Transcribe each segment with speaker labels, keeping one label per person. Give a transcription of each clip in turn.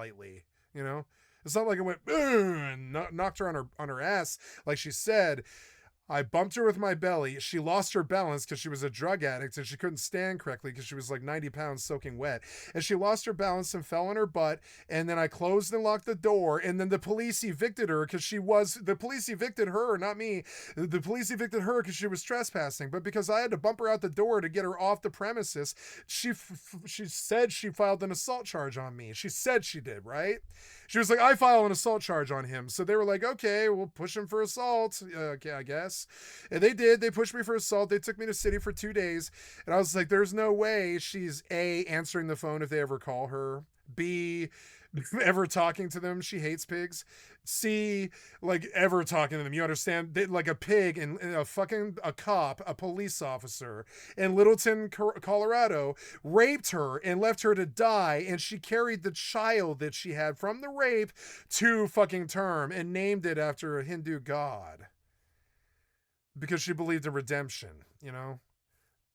Speaker 1: lightly, you know? It's not like I went and knocked her on her ass like she said. I bumped her with my belly. She lost her balance because she was a drug addict and she couldn't stand correctly because she was like 90 pounds soaking wet. And she lost her balance and fell on her butt. And then I closed and locked the door. And then the police evicted her because the police evicted her, not me. The police evicted her because she was trespassing. But because I had to bump her out the door to get her off the premises, she said she filed an assault charge on me. She said she did, right? She was like, I file an assault charge on him. So they were like, okay, we'll push him for assault. Okay, I guess. And they did. They pushed me for assault. They took me to city for 2 days. And I was like, there's no way she's A, answering the phone if they ever call her. B, ever talking to them. She hates pigs. C, like ever talking to them. You understand? Like a pig and a cop, a police officer in Littleton, Colorado, raped her and left her to die. And she carried the child that she had from the rape to fucking term and named it after a Hindu god because she believed in redemption, you know?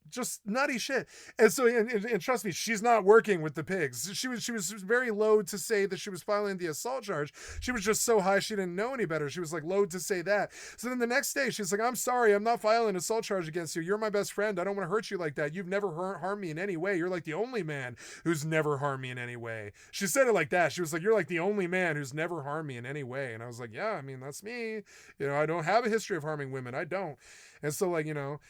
Speaker 1: Just nutty shit. And so, and trust me, she's not working with the pigs. She was very loath to say that she was filing the assault charge. She was just so high she didn't know any better. She was like loath to say that. So then the next day she's like, I'm sorry, I'm not filing an assault charge against you. You're my best friend. I don't want to hurt you like that. You've never harmed me in any way. You're like the only man who's never harmed me in any way. She said it like that. She was like, you're like the only man who's never harmed me in any way. And I was like, yeah, I mean, that's me. You know, I don't have a history of harming women. I don't. And so, like, you know,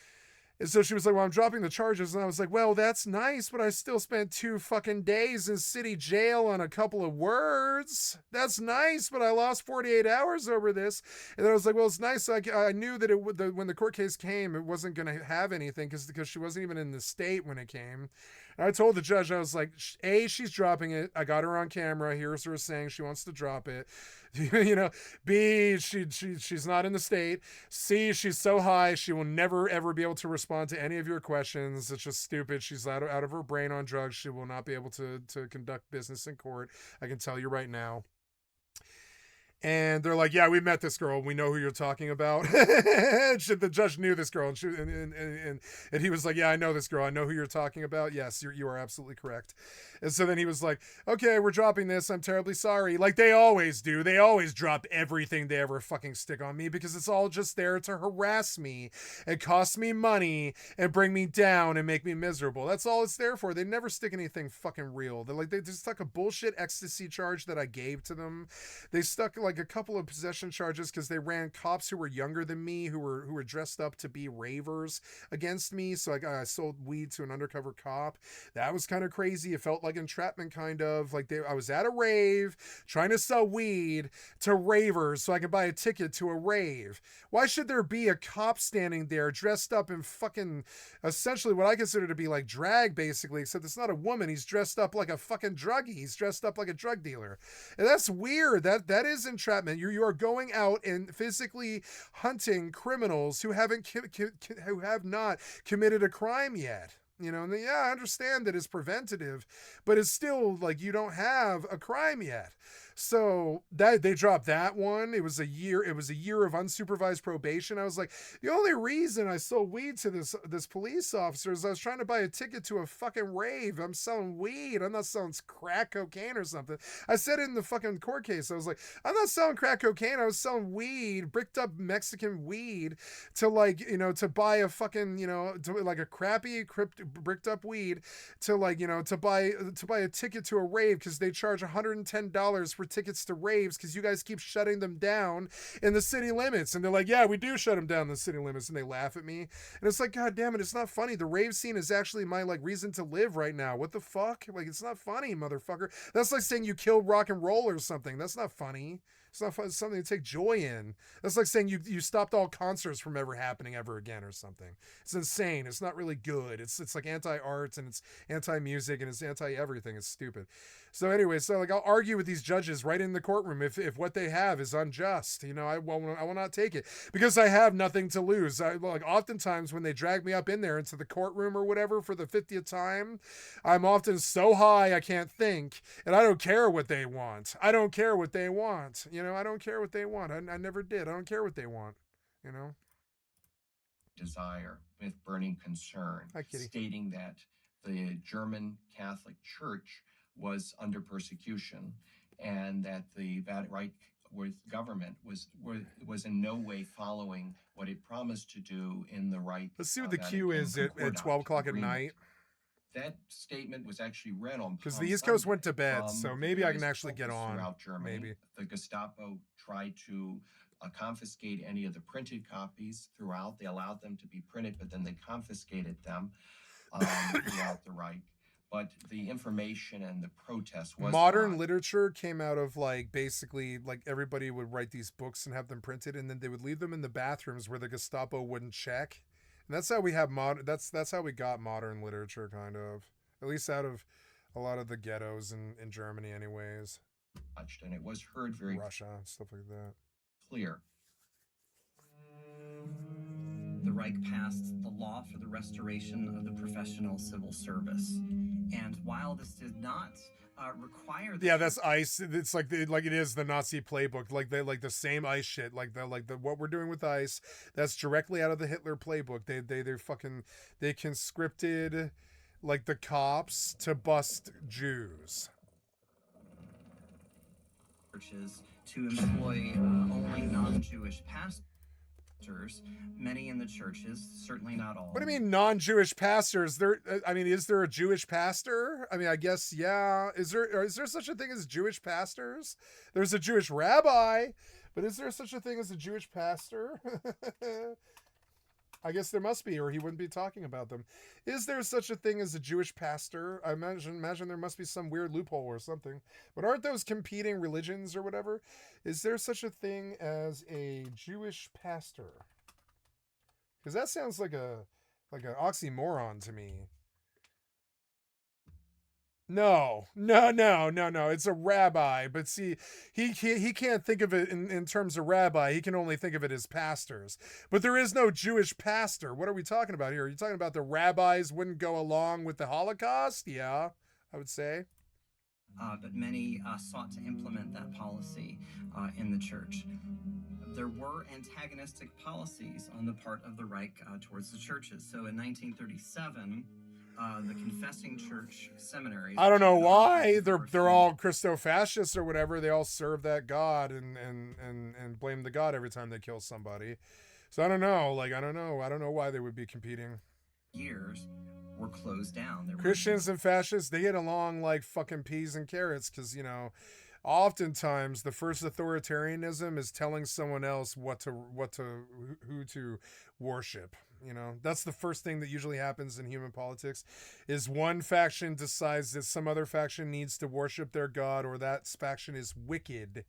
Speaker 1: and so she was like, well, I'm dropping the charges. And I was like, well, that's nice, but I still spent 2 fucking days in city jail on a couple of words. That's nice, but I lost 48 hours over this. And then I was like, well, it's nice. I knew that when the court case came, it wasn't going to have anything because she wasn't even in the state when it came. And I told the judge, I was like, A, she's dropping it. I got her on camera. Here's her saying she wants to drop it. You know, B, she's not in the state. C, she's so high she will never ever be able to respond to any of your questions. It's just stupid. She's out of her brain on drugs. She will not be able to conduct business in court. I can tell you right now. And they're like, yeah, we met this girl. We know who you're talking about. The judge knew this girl. And he was like, yeah, I know this girl. I know who you're talking about. Yes, you are absolutely correct. And so then he was like, okay, we're dropping this. I'm terribly sorry. Like they always do. They always drop everything they ever fucking stick on me because it's all just there to harass me and cost me money and bring me down and make me miserable. That's all it's there for. They never stick anything fucking real. They just stuck a bullshit ecstasy charge that I gave to them. They stuck like a couple of possession charges because they ran cops who were younger than me who were dressed up to be ravers against me. So I sold weed to an undercover cop. That was kind of crazy. It felt like entrapment, kind of like I was at a rave trying to sell weed to ravers so I could buy a ticket to a rave. Why should there be a cop standing there dressed up in fucking essentially what I consider to be like drag, basically, except it's not a woman. He's dressed up like a fucking druggie. He's dressed up like a drug dealer. And that's weird. That is entrapment. You are going out and physically hunting criminals who have not committed a crime yet. You know, and yeah, I understand that it's preventative, but it's still like you don't have a crime yet. So that they dropped that one. It was a year of unsupervised probation. I was like, the only reason I sold weed to this police officer is I was trying to buy a ticket to a fucking rave. I'm selling weed. I'm not selling crack cocaine or something. I said it in the fucking court case. I was like, I'm not selling crack cocaine. I was selling weed, bricked up Mexican weed to like, you know, to buy a fucking, you know, to like a crappy bricked up weed to like, you know, to buy a ticket to a rave because they charge $110 for tickets to raves because you guys keep shutting them down in the city limits. And they're like, yeah, we do shut them down in the city limits. And they laugh at me. And it's like, God damn it, it's not funny. The rave scene is actually my like reason to live right now. What the fuck? Like, it's not funny, motherfucker. That's like saying you killed rock and roll or something. That's not funny. It's not fun. It's something to take joy in. That's like saying you stopped all concerts from ever happening ever again or something. It's insane. It's not really good. It's like anti-art and it's anti-music and it's anti-everything. It's stupid. So anyway, so like I'll argue with these judges right in the courtroom if what they have is unjust. You know, I will not take it because I have nothing to lose. Like oftentimes when they drag me up in there into the courtroom or whatever for the 50th time, I'm often so high I can't think, and I don't care what they want. I don't care what they want. You know, I don't care what they want. I never did. I don't care what they want. You know.
Speaker 2: Desire with burning concern, stating that the German Catholic Church was under persecution and that the Reich government was in no way following what it promised to do in the Reich.
Speaker 1: Let's see what the Q is at 12 o'clock at night.
Speaker 2: That statement was actually read on
Speaker 1: because the East Coast went to bed, so maybe I can actually get on.
Speaker 2: Throughout Germany, maybe the Gestapo tried to confiscate any of the printed copies throughout. They allowed them to be printed, but then they confiscated them throughout the Reich. But the information and the protest was
Speaker 1: modern literature came out of like basically like everybody would write these books and have them printed, and then they would leave them in the bathrooms where the Gestapo wouldn't check. And that's how we have that's how we got modern literature, kind of, at least out of a lot of the ghettos in Germany anyways.
Speaker 2: And it was heard very
Speaker 1: Russia, stuff like that.
Speaker 2: Clear.
Speaker 3: The Reich passed the law for the restoration of the professional civil service. And while this did not require
Speaker 1: that's ICE. It's like it is the Nazi playbook, like the same ICE shit, like the what we're doing with ICE. That's directly out of the Hitler playbook. They conscripted like the cops to bust Jews.
Speaker 3: Churches to employ only non-Jewish pastors. Many in the churches, certainly not all.
Speaker 1: What do you mean non-Jewish pastors? Is there a Jewish pastor? I mean, I guess, yeah. Is there such a thing as Jewish pastors? There's a Jewish rabbi, but is there such a thing as a Jewish pastor? I guess there must be, or he wouldn't be talking about them. Is there such a thing as a Jewish pastor? I imagine there must be some weird loophole or something. But aren't those competing religions or whatever? Is there such a thing as a Jewish pastor? Because that sounds like an oxymoron to me. No. It's a rabbi, but see, he can't think of it in terms of rabbi. He can only think of it as pastors. But there is no Jewish pastor. What are we talking about here? Are you talking about the rabbis wouldn't go along with the Holocaust? Yeah, I would say.
Speaker 3: But many sought to implement that policy in the church. There were antagonistic policies on the part of the Reich towards the churches. So in 1937, the confessing church seminaries.
Speaker 1: I don't know why they're all Christo-fascists or whatever. They all serve that God and blame the God every time they kill somebody. So I don't know. I don't know why they would be competing.
Speaker 3: Years were closed down.
Speaker 1: Christians and fascists, they get along like fucking peas and carrots because, oftentimes the first authoritarianism is telling someone else who to worship. That's the first thing that usually happens in human politics is one faction decides that some other faction needs to worship their God, or that faction is wicked.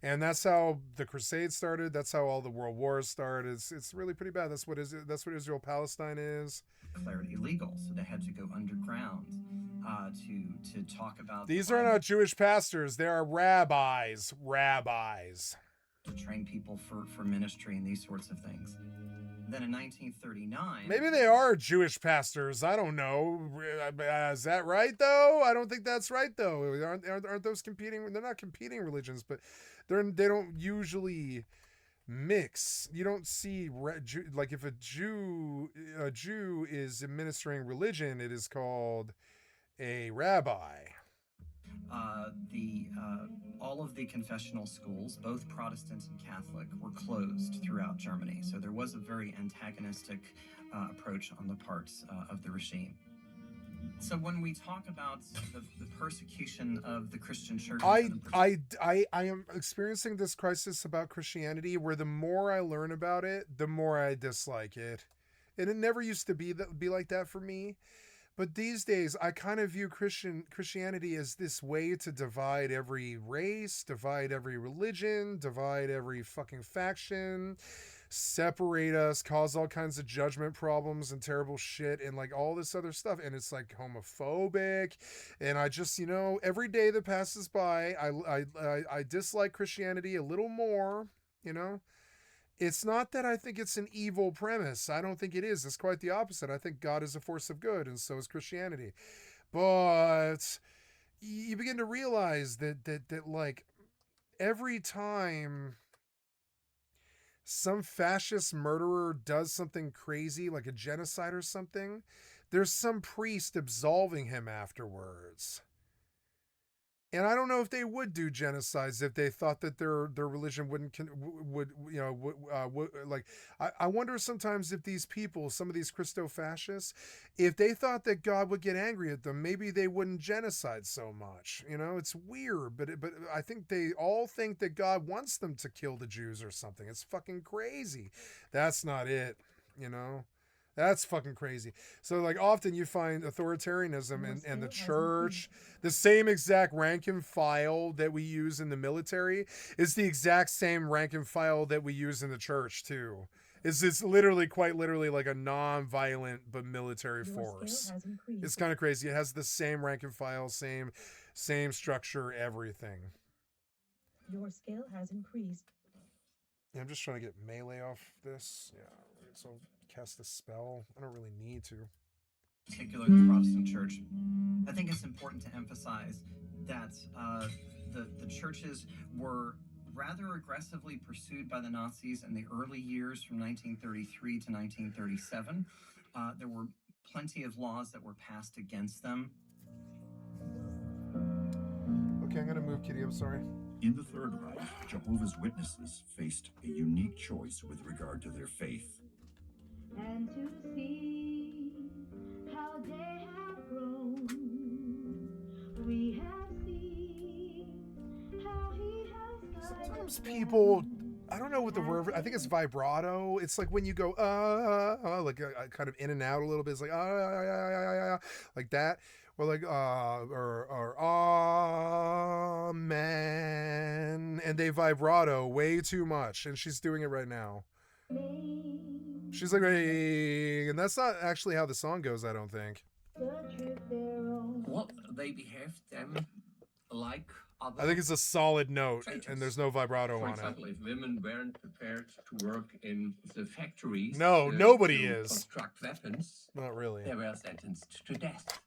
Speaker 1: And that's how the Crusades started. That's how all the world wars started. It's really pretty bad. That's what Israel-Palestine is.
Speaker 3: Declared illegal, so they had to go underground to talk about.
Speaker 1: These are not Jewish pastors. They are rabbis.
Speaker 3: To train people for ministry and these sorts of things. Then in 1939...
Speaker 1: Maybe they are Jewish pastors. I don't know. Is that right, though? I don't think that's right, though. Aren't those competing? They're not competing religions, but they don't usually mix. You don't see... Like, if a Jew is administering religion, it is called a rabbi.
Speaker 3: All of the confessional schools, both Protestant and Catholic, were closed throughout Germany. So there was a very antagonistic approach on the parts of the regime. So when we talk about the persecution of the Christian church,
Speaker 1: I am experiencing this crisis about Christianity where the more I learn about it, the more I dislike it. And it never used to be like that for me. But these days, I kind of view Christianity as this way to divide every race, divide every religion, divide every fucking faction, separate us, cause all kinds of judgment problems and terrible shit and like all this other stuff. And it's like homophobic. And I just, every day that passes by, I dislike Christianity a little more, It's not that I think it's an evil premise. I don't think it is. It's quite the opposite. I think God is a force of good, and so is Christianity. But you begin to realize that like every time some fascist murderer does something crazy, like a genocide or something, there's some priest absolving him afterwards. And I don't know if they would do genocides if they thought that their religion would like. I wonder sometimes if these people, some of these Christo-fascists, if they thought that God would get angry at them, maybe they wouldn't genocide so much. You know, it's weird, but I think they all think that God wants them to kill the Jews or something. It's fucking crazy. That's not it. You know. That's fucking crazy. So, like, often you find authoritarianism and the church, the same exact rank and file that we use in the military is the exact same rank and file that we use in the church, too. It's literally, quite literally, like a non-violent but military force. It's kind of crazy. It has the same rank and file, same structure, everything.
Speaker 4: Your scale has increased.
Speaker 1: Yeah, I'm just trying to get melee off this. Yeah, so cast a spell. I don't really need to.
Speaker 3: Particularly the Protestant Church. I think it's important to emphasize that the churches were rather aggressively pursued by the Nazis in the early years from 1933 to 1937. There were plenty of laws that were passed against them.
Speaker 1: Okay, I'm going to move Kitty. I'm sorry.
Speaker 5: In the Third Reich, Jehovah's Witnesses faced a unique choice with regard to their faith.
Speaker 4: And to see how they have grown, we have seen how he has guided.
Speaker 1: Sometimes people, I don't know what the word, I think it's vibrato. It's like when you go, like kind of in and out a little bit. It's like, like that. Or like, or amen. And they vibrato way too much. And she's doing it right now. She's like, hey, and that's not actually how the song goes, I don't think.
Speaker 6: Well, they behaved them like other.
Speaker 1: I think it's a solid note,
Speaker 6: traitors.
Speaker 1: and there's no vibrato
Speaker 6: For
Speaker 1: on
Speaker 6: example,
Speaker 1: it.
Speaker 6: if women weren't prepared to work in the factories,
Speaker 1: No, nobody
Speaker 6: to
Speaker 1: is.
Speaker 6: construct weapons,
Speaker 1: Not really.
Speaker 6: they were sentenced to death.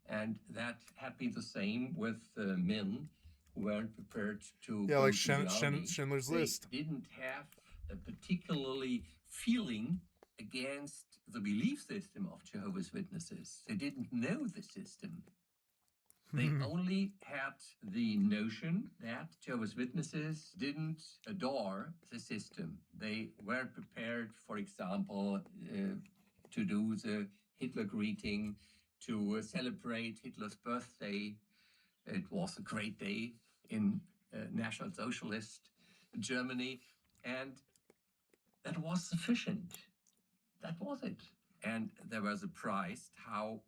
Speaker 6: And that had been the same with men who weren't prepared to
Speaker 1: Yeah,
Speaker 6: go
Speaker 1: like
Speaker 6: to the army.
Speaker 1: Schindler's
Speaker 6: They
Speaker 1: List.
Speaker 6: didn't have a particularly feeling against the belief system of Jehovah's Witnesses. They didn't know the system. They only had the notion that Jehovah's Witnesses didn't adore the system. They weren't prepared, for example, to do the Hitler greeting, to celebrate Hitler's birthday. It was a great day in National Socialist Germany, and that was sufficient. That was it. And they were surprised how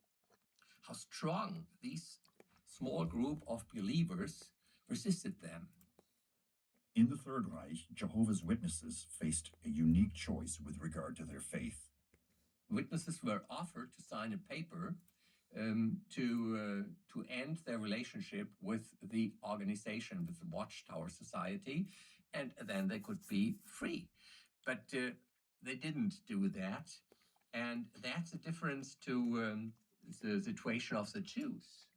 Speaker 6: strong these small group of believers resisted them.
Speaker 5: In the Third Reich, Jehovah's Witnesses faced a unique choice with regard to their faith.
Speaker 6: Witnesses were offered to sign a paper to end their relationship with the organization, with the Watchtower Society, and then they could be free. But they didn't do that, and that's a difference to the situation of the Jews.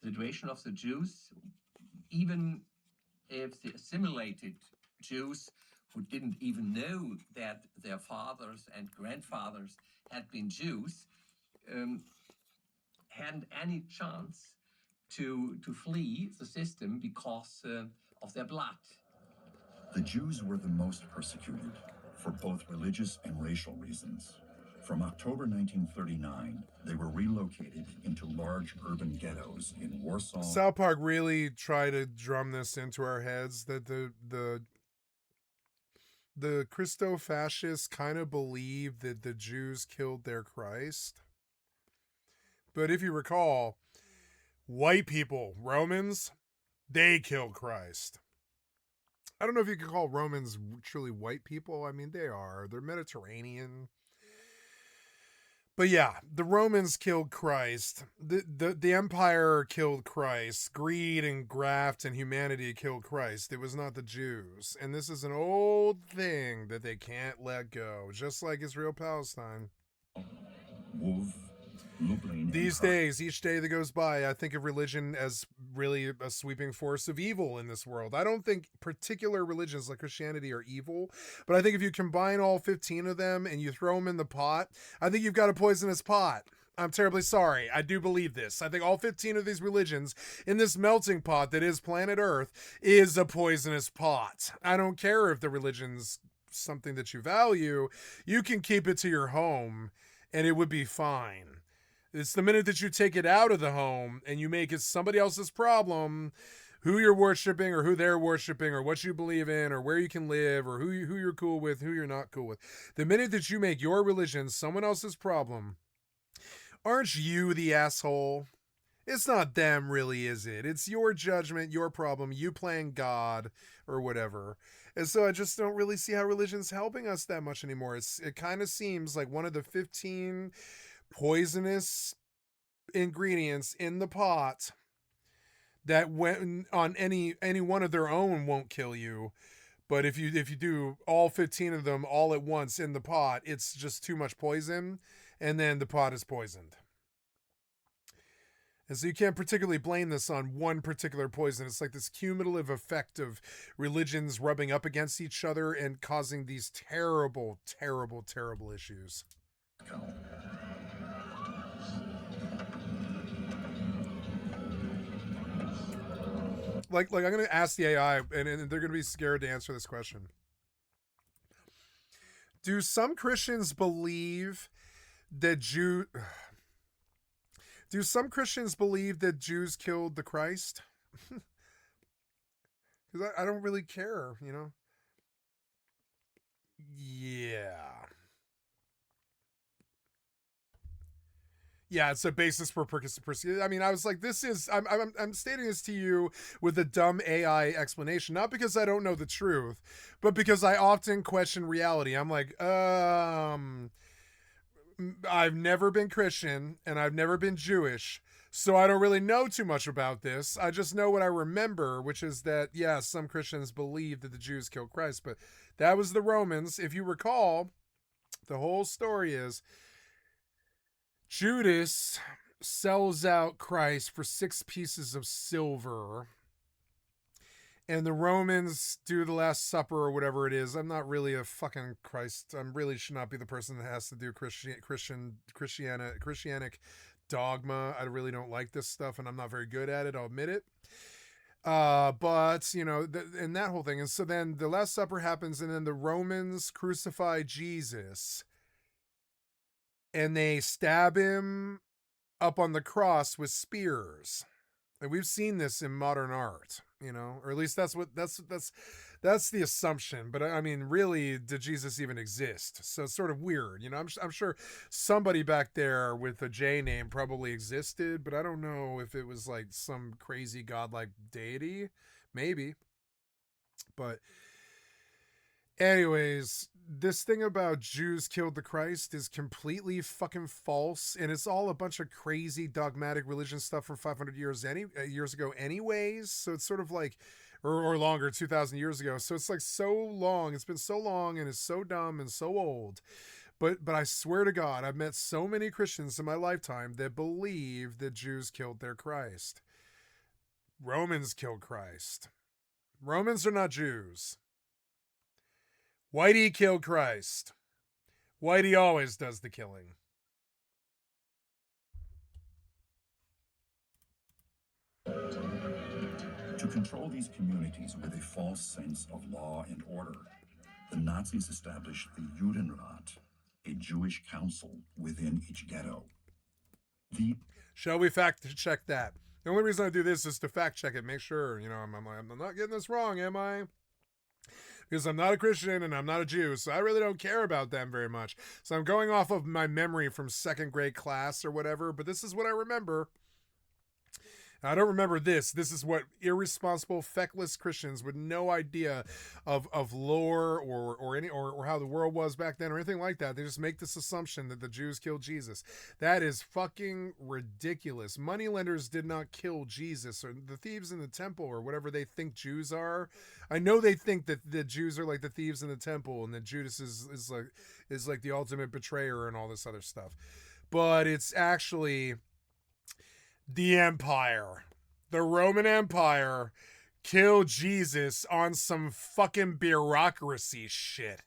Speaker 6: The situation of the Jews, even if the assimilated Jews who didn't even know that their fathers and grandfathers had been Jews, hadn't any chance to flee the system because of their blood.
Speaker 5: The Jews were the most persecuted for both religious and racial reasons. From October 1939, they were relocated into large urban ghettos in Warsaw.
Speaker 1: South Park really tried to drum this into our heads that the Christo-fascists kind of believe that the Jews killed their Christ. But if you recall, white people, Romans, they killed Christ. I don't know if you could call Romans truly white people. I mean, they are. They're Mediterranean. But yeah, the Romans killed Christ. The empire killed Christ. Greed and graft and humanity killed Christ. It was not the Jews. And this is an old thing that they can't let go. Just like Israel-Palestine.
Speaker 5: Wolf, Lublin,
Speaker 1: These days, each day that goes by, I think of religion as really a sweeping force of evil in this world. I don't think particular religions like Christianity are evil, but I think if you combine all 15 of them and you throw them in the pot, I think you've got a poisonous pot. I'm terribly sorry. I do believe this. I think all 15 of these religions in this melting pot that is planet Earth is a poisonous pot. I don't care if the religion's something that you value. You can keep it to your home and it would be fine. It's the minute that you take it out of the home and you make it somebody else's problem, who you're worshiping or who they're worshiping or what you believe in or where you can live or who you're cool with, who you're not cool with. The minute that you make your religion someone else's problem, aren't you the asshole? It's not them, really, is it? It's your judgment, your problem, you playing God or whatever. And so I just don't really see how religion's helping us that much anymore. It kind of seems like one of the 15 poisonous ingredients in the pot that when on any one of their own won't kill you, but if you do all 15 of them all at once in the pot, it's just too much poison, and then the pot is poisoned. And so you can't particularly blame this on one particular poison. It's like this cumulative effect of religions rubbing up against each other and causing these terrible, terrible, terrible issues. Like I'm going to ask the AI, and they're going to be scared to answer this question. Do some Christians believe that Jews killed the Christ? Because I don't really care, you know? Yeah. Yeah, it's a basis for persecution. I mean, I was like, I'm stating this to you with a dumb AI explanation, not because I don't know the truth, but because I often question reality. I'm like, I've never been Christian and I've never been Jewish, so I don't really know too much about this. I just know what I remember, which is that, yeah, some Christians believe that the Jews killed Christ, but that was the Romans. If you recall, the whole story is Judas sells out Christ for 6 pieces of silver, and the Romans do the Last Supper or whatever it is. I'm not really a fucking Christ. I really should not be the person that has to do Christianic dogma. I really don't like this stuff, and I'm not very good at it. I'll admit it. But you know, and that whole thing. And so then the Last Supper happens, and then the Romans crucify Jesus, and they stab him up on the cross with spears. And we've seen this in modern art, you know, or at least that's the assumption. But I mean, really, did Jesus even exist? So it's sort of weird, you know. I'm sure somebody back there with a J name probably existed, but I don't know if it was like some crazy godlike deity, maybe. But anyways, this thing about Jews killed the Christ is completely fucking false, and it's all a bunch of crazy dogmatic religion stuff from 500 years ago anyways. So it's sort of like, or longer, 2,000 years ago. So it's like so long, it's been so long, and it's so dumb and so old. But I swear to God, I've met so many Christians in my lifetime that believe that Jews killed their Christ. Romans killed Christ. Romans are not Jews. Whitey killed Christ. Whitey always does the killing.
Speaker 5: To control these communities with a false sense of law and order, the Nazis established the Judenrat, a Jewish council within each ghetto.
Speaker 1: Shall we fact check that? The only reason I do this is to fact check it, make sure, you know, I'm not getting this wrong, am I? Because I'm not a Christian and I'm not a Jew, so I really don't care about them very much. So I'm going off of my memory from 2nd grade class or whatever, but this is what I remember. I don't remember this. This is what irresponsible, feckless Christians with no idea of lore or how the world was back then or anything like that. They just make this assumption that the Jews killed Jesus. That is fucking ridiculous. Moneylenders did not kill Jesus, or the thieves in the temple, or whatever they think Jews are. I know they think that the Jews are like the thieves in the temple, and that Judas is like the ultimate betrayer and all this other stuff. But it's actually the Empire. The Roman Empire killed Jesus on some fucking bureaucracy shit.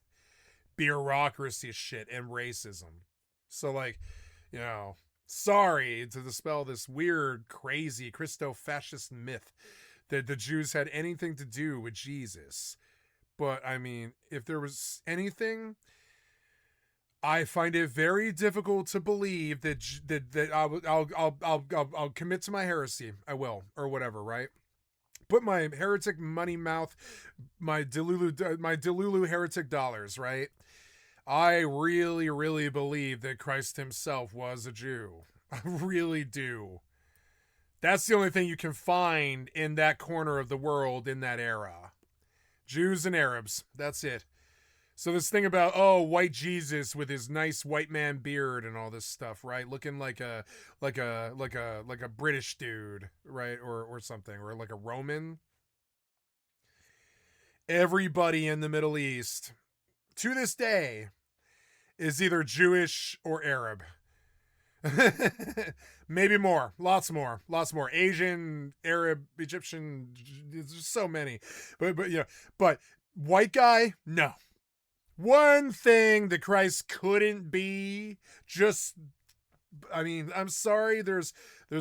Speaker 1: Bureaucracy shit and racism. So, like, you know, Sorry to dispel this weird, crazy Christo-fascist myth that the Jews had anything to do with Jesus. But I mean, if there was anything, I find it very difficult to believe that I'll commit to my heresy. I will, or whatever, right? Put my heretic money mouth, my Delulu heretic dollars, right? I really, really believe that Christ himself was a Jew. I really do. That's the only thing you can find in that corner of the world in that era. Jews and Arabs. That's it. So this thing about, oh, white Jesus with his nice white man beard and all this stuff, right? Looking like a British dude, right? Or something, or like a Roman. Everybody in the Middle East to this day is either Jewish or Arab. Maybe more, lots more. Asian, Arab, Egyptian, there's so many. But white guy, no. One thing that Christ couldn't be, I'm sorry, there's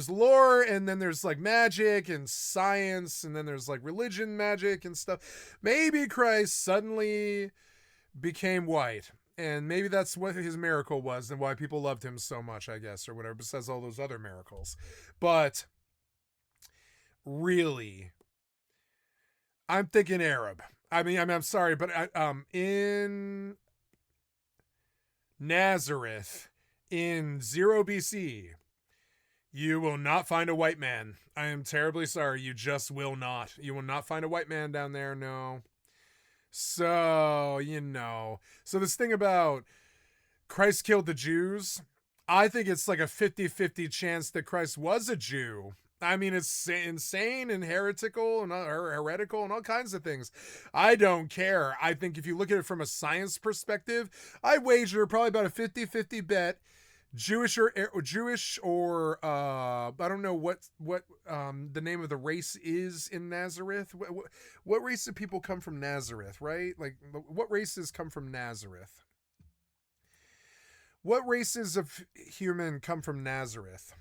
Speaker 1: lore, and then there's like magic and science, and then there's like religion, magic and stuff. Maybe Christ suddenly became white. And maybe that's what his miracle was and why people loved him so much, I guess, or whatever, besides all those other miracles. But really, I'm thinking Arab. I'm sorry, but in Nazareth, in 0 BC, you will not find a white man. I am terribly sorry. You just will not. You will not find a white man down there, no. So, So this thing about Christ killed the Jews, I think it's like a 50-50 chance that Christ was a Jew. I mean, it's insane and heretical and heretical and all kinds of things. I don't care. I think if you look at it from a science perspective, I wager probably about a 50-50 bet Jewish or I don't know what the name of the race is in Nazareth. What race of people come from Nazareth, right? Like, what races come from Nazareth? What races of human come from Nazareth?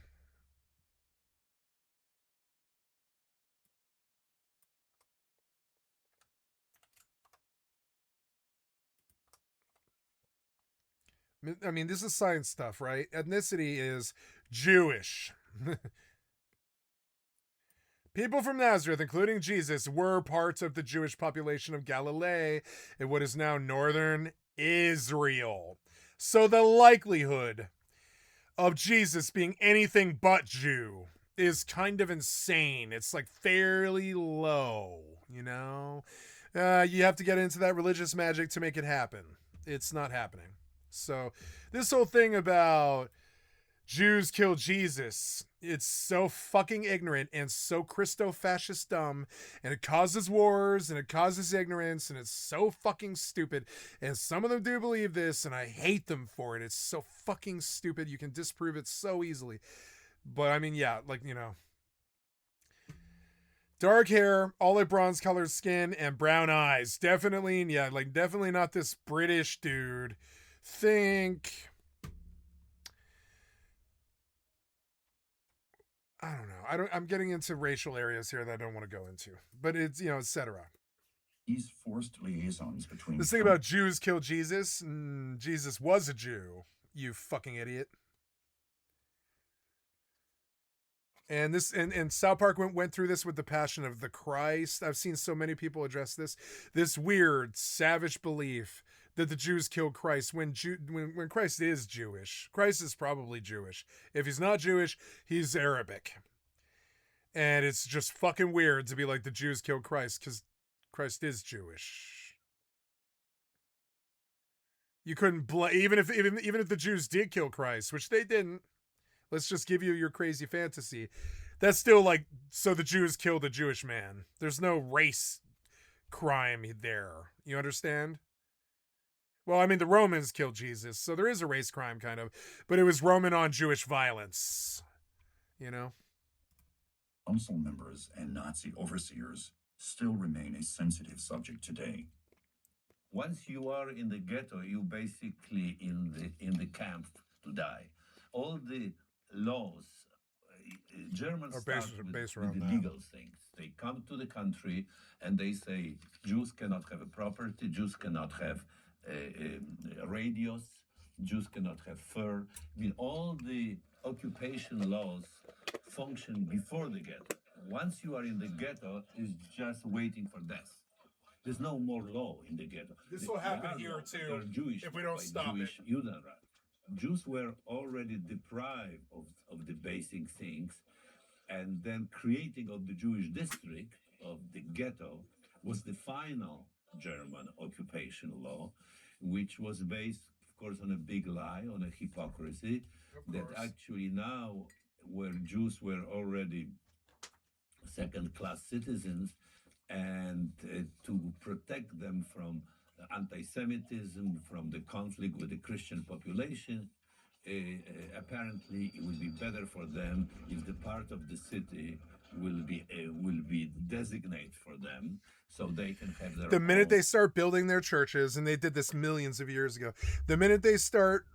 Speaker 1: I mean, this is science stuff, right? Ethnicity is Jewish. People from Nazareth, including Jesus, were part of the Jewish population of Galilee in what is now northern Israel. So the likelihood of Jesus being anything but Jew is kind of insane. It's like fairly low, you know? You have to get into that religious magic to make it happen. It's not happening. So this whole thing about Jews kill Jesus, it's so fucking ignorant and so Christo-fascist dumb, and it causes wars and it causes ignorance, and it's so fucking stupid, and some of them do believe this, and I hate them for it. It's so fucking stupid. You can disprove it so easily. But I mean, yeah, like, dark hair, olive bronze colored skin, and brown eyes. Definitely, yeah, like definitely not this British dude. I don't know. I'm getting into racial areas here that I don't want to go into, but it's, etc.
Speaker 5: These forced liaisons between
Speaker 1: This thing about Jews kill Jesus, Jesus was a Jew, you fucking idiot. And this and South Park went through this with the Passion of the Christ. I've seen so many people address this weird savage belief that the Jews killed Christ when Christ is Jewish. Christ is probably Jewish. If he's not Jewish, he's Arabic. And it's just fucking weird to be like the Jews killed Christ because Christ is Jewish. You couldn't even if the Jews did kill Christ, which they didn't. Let's just give you your crazy fantasy. That's still like, so the Jews killed a Jewish man. There's no race crime there. You understand? Well, I mean, the Romans killed Jesus, so there is a race crime kind of, but it was Roman on Jewish violence.
Speaker 5: Council members and Nazi overseers still remain a sensitive subject today.
Speaker 7: Once you are in the ghetto, you basically in the camp to die. All the laws. Germans
Speaker 1: Or
Speaker 7: start
Speaker 1: based
Speaker 7: with
Speaker 1: around
Speaker 7: the
Speaker 1: that.
Speaker 7: legal things. They come to the country and they say Jews cannot have a property, Jews cannot have radios, Jews cannot have fur. I mean, all the occupation laws function before the ghetto. Once you are in the ghetto, is just waiting for death. There's no more law in the ghetto.
Speaker 1: This will happen
Speaker 7: There are
Speaker 1: here
Speaker 7: laws,
Speaker 1: too,
Speaker 7: They're Jewish
Speaker 1: if we don't
Speaker 7: by
Speaker 1: stop
Speaker 7: Jewish Judenrat. Jews were already deprived of the basic things, and then creating of the Jewish district of the ghetto was the final German occupation law, which was based, of course, on a big lie, on a hypocrisy, that actually now, where Jews were already second-class citizens, and to protect them from anti-Semitism, from the conflict with the Christian population, apparently it would be better for them if the part of the city will be designated for them, so they can have their
Speaker 1: The minute
Speaker 7: own.
Speaker 1: they start building their churches, and they did this millions of years ago, the minute they start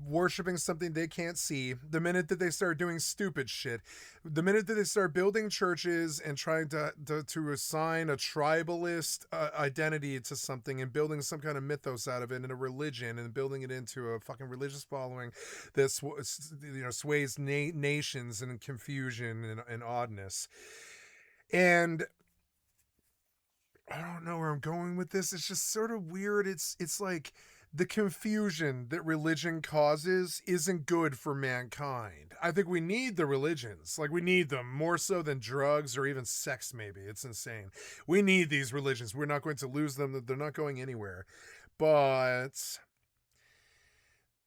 Speaker 1: worshiping something they can't see, the minute that they start doing stupid shit, the minute that they start building churches and trying to assign a tribalist identity to something and building some kind of mythos out of it and a religion and building it into a fucking religious following that sways nations and confusion and oddness. And I don't know where I'm going with this. It's just sort of weird. It's like the confusion that religion causes isn't good for mankind. I think we need the religions. Like, we need them more so than drugs or even sex, maybe. It's insane. We need these religions. We're not going to lose them. They're not going anywhere. But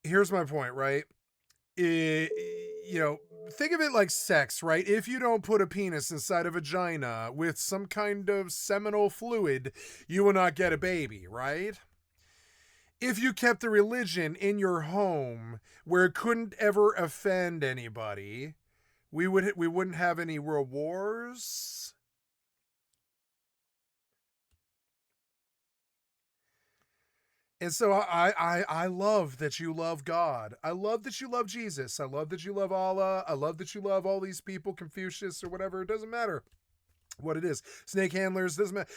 Speaker 1: here's my point, right? Think of it like sex, right? If you don't put a penis inside a vagina with some kind of seminal fluid, you will not get a baby, right? If you kept the religion in your home where it couldn't ever offend anybody, we wouldn't have any world wars. And so I love that you love God. I love that you love Jesus. I love that you love Allah. I love that you love all these people, Confucius or whatever. It doesn't matter what it is. Snake handlers, doesn't matter.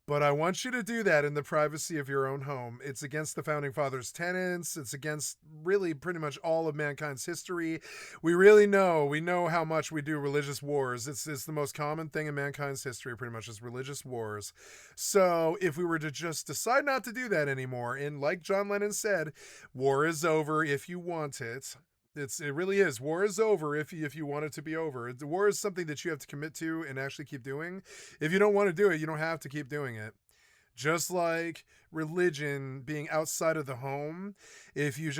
Speaker 1: But I want you to do that in the privacy of your own home. It's against the Founding Fathers' tenets. It's against really pretty much all of mankind's history. We know how much we do religious wars. It's the most common thing in mankind's history, pretty much, is religious wars. So if we were to just decide not to do that anymore, and like John Lennon said, war is over if you want it. It really is. War is over if you want it to be over. The war is something that you have to commit to and actually keep doing. If you don't want to do it, you don't have to keep doing it. Just like religion being outside of the home, if you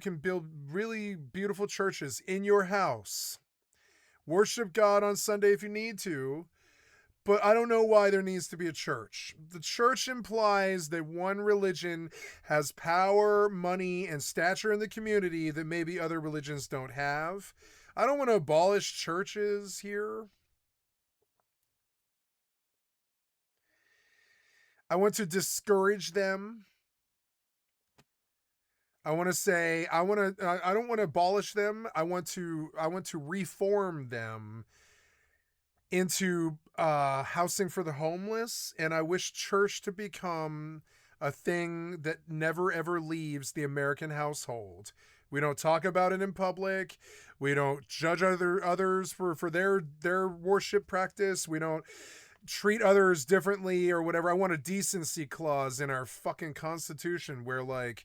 Speaker 1: can build really beautiful churches in your house. Worship God on Sunday if you need to. But I don't know why there needs to be a church. The church implies that one religion has power, money, and stature in the community that maybe other religions don't have. I don't want to abolish churches here. I want to discourage them. I want to say I don't want to abolish them. I want to reform them into housing for the homeless, and I wish church to become a thing that never ever leaves the American household. We don't talk about it in public. We don't judge others for their worship practice. We don't treat others differently or whatever. I want a decency clause in our fucking Constitution where, like,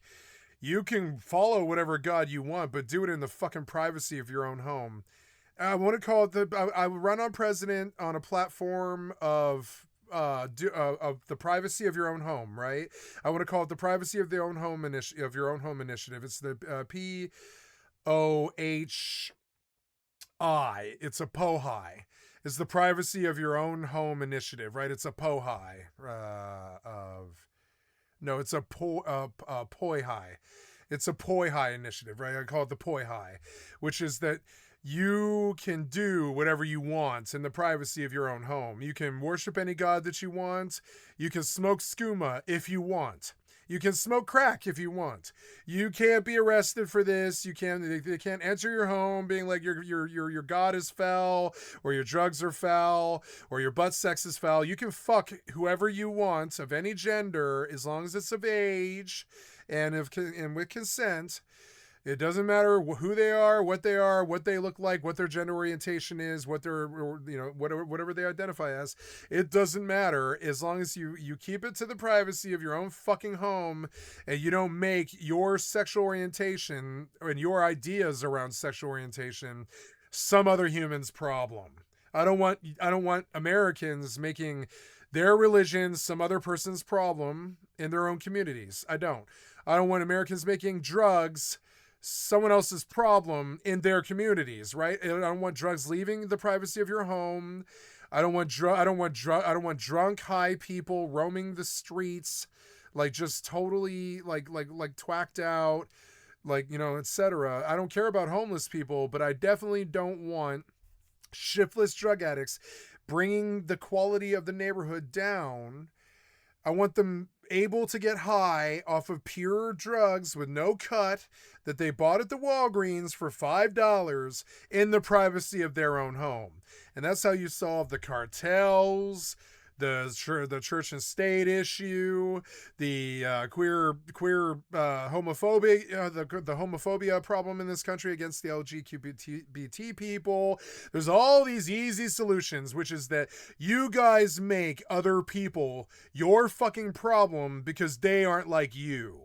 Speaker 1: you can follow whatever God you want, but do it in the fucking privacy of your own home. I want to call it I run on president on a platform of the privacy of your own home, right? I want to call it the privacy of your own home initiative. It's the POHI. It's a POHI. It's the privacy of your own home initiative, right? It's a POHI it's a POHI. It's a POHI initiative, right? I call it the POHI, which is that you can do whatever you want in the privacy of your own home. You can worship any god that you want. You can smoke skooma if you want. You can smoke crack if you want. You can't be arrested for this. You can't. They can't enter your home being like your god is foul, or your drugs are foul, or your butt sex is foul. You can fuck whoever you want of any gender as long as it's of age, and with consent. It doesn't matter who they are, what they look like, what their gender orientation is, what their, whatever they identify as. It doesn't matter as long as you keep it to the privacy of your own fucking home, and you don't make your sexual orientation and your ideas around sexual orientation some other human's problem. I don't want Americans making their religion some other person's problem in their own communities. I don't want Americans making drugs someone else's problem in their communities, right? I don't want drugs leaving the privacy of your home. I don't want drunk high people roaming the streets, like just totally like twacked out, like, etc. I don't care about homeless people, but I definitely don't want shiftless drug addicts bringing the quality of the neighborhood down. I want them able to get high off of pure drugs with no cut that they bought at the Walgreens for $5 in the privacy of their own home. And that's how you solve the cartels, the church and state issue, the queer homophobic, the homophobia problem in this country against the LGBT people. There's all these easy solutions, which is that you guys make other people your fucking problem because they aren't like you.